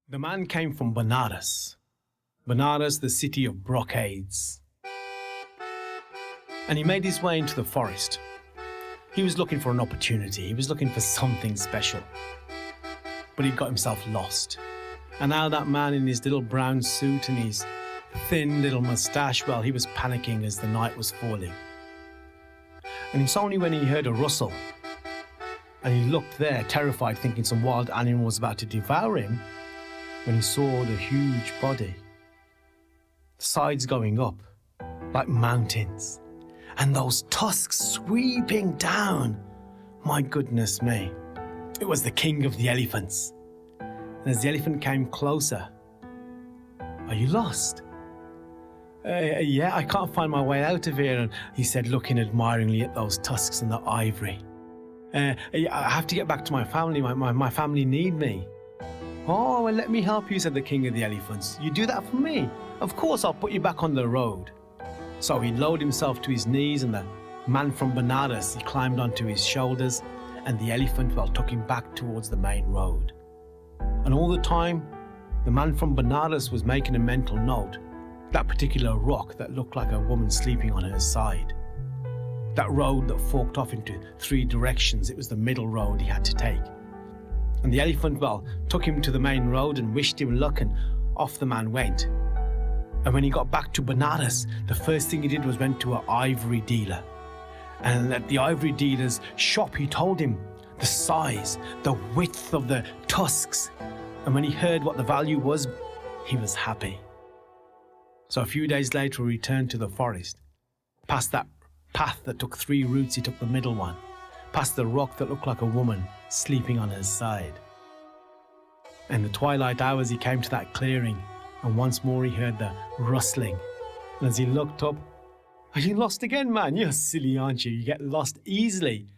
The man came from Benares, the city of brocades. And he made his way into the forest. He was looking for an opportunity. He was looking for something special. But he got himself lost. And now that man in his little brown suit and his thin little moustache, well, he was panicking as the night was falling. And it's only when he heard a rustle and he looked there, terrified, thinking some wild animal was about to devour him, when he saw the huge body, the sides going up like mountains, and those tusks sweeping down. My goodness me, it was the king of the elephants. And as the elephant came closer, "Are you lost?" Yeah, I can't find my way out of here," and he said, looking admiringly at those tusks and the ivory. I have to get back to my family. My family need me." "Oh, well, let me help you," said the king of the elephants. "You do that for me? Of course, I'll put you back on the road." So he lowered himself to his knees, and the man from Benares, he climbed onto his shoulders, and the elephant, well, took him back towards the main road. And all the time, the man from Benares was making a mental note. That particular rock that looked like a woman sleeping on her side. That road that forked off into three directions, it was the middle road he had to take. And the elephant, well, took him to the main road and wished him luck, and off the man went. And when he got back to Benares, the first thing he did was went to an ivory dealer. And at the ivory dealer's shop, he told him the size, the width of the tusks. And when he heard what the value was, he was happy. So a few days later, he returned to the forest. Past that path that took three routes, he took the middle one. Past the rock that looked like a woman sleeping on her side. In the twilight hours, he came to that clearing, and once more he heard the rustling. And as he looked up, "Are you lost again, man? You're silly, aren't you? You get lost easily."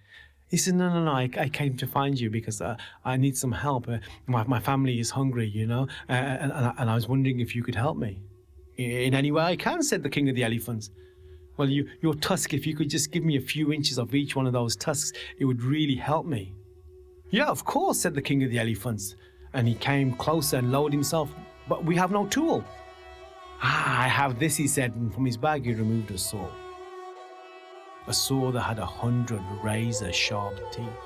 He said, No, I came to find you because I need some help. My family is hungry, you know, and I was wondering if you could help me. "In any way I can," said the king of the elephants. "Well, your tusk, if you could just give me a few inches of each one of those tusks, it would really help me." "Yeah, of course," said the king of the elephants. And he came closer and lowered himself. "But we have no tool." "I have this," he said, and from his bag he removed a saw. A saw that had 100 razor-sharp teeth.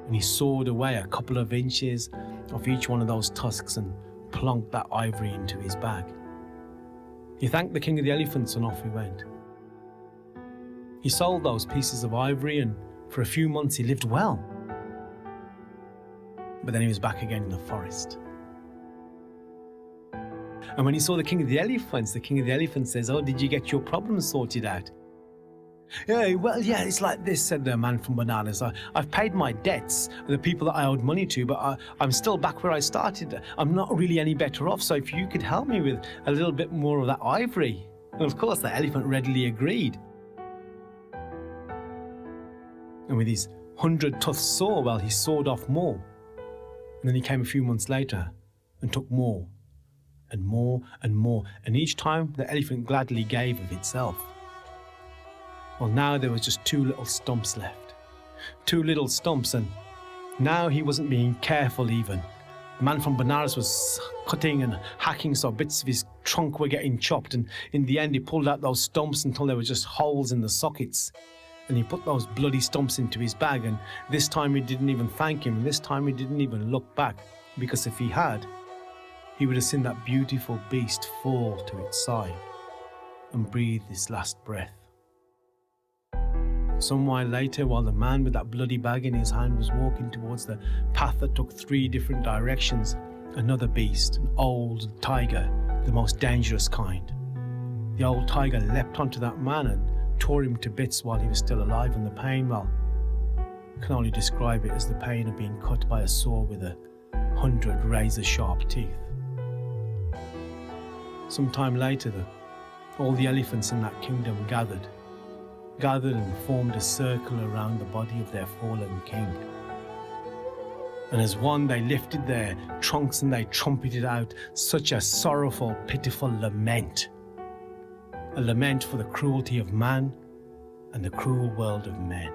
And he sawed away a couple of inches of each one of those tusks and plunked that ivory into his bag. He thanked the king of the elephants and off he went. He sold those pieces of ivory, and for a few months he lived well. But then he was back again in the forest. And when he saw the king of the elephants says, "Oh, did you get your problems sorted out?" Yeah, it's like this," said the man from Benares. "I've paid my debts, the people that I owed money to, but I'm still back where I started. I'm not really any better off, so if you could help me with a little bit more of that ivory." And of course, the elephant readily agreed. And with his 100-tooth saw, well, he sawed off more. And then he came a few months later and took more and more and more. And each time, the elephant gladly gave of itself. Well, now there was just two little stumps left. Two little stumps, and now he wasn't being careful even. The man from Benares was cutting and hacking, so bits of his trunk were getting chopped, and in the end he pulled out those stumps until there were just holes in the sockets. And he put those bloody stumps into his bag, and this time he didn't even thank him, and this time he didn't even look back, because if he had, he would have seen that beautiful beast fall to its side and breathe his last breath. Some while later, while the man with that bloody bag in his hand was walking towards the path that took three different directions, another beast, an old tiger, the most dangerous kind. The old tiger leapt onto that man and tore him to bits while he was still alive, and the pain, well, I can only describe it as the pain of being cut by a saw with 100 razor-sharp teeth. Some time later, all the elephants in that kingdom gathered and formed a circle around the body of their fallen king. And as one, they lifted their trunks and they trumpeted out such a sorrowful, pitiful lament. A lament for the cruelty of man and the cruel world of men.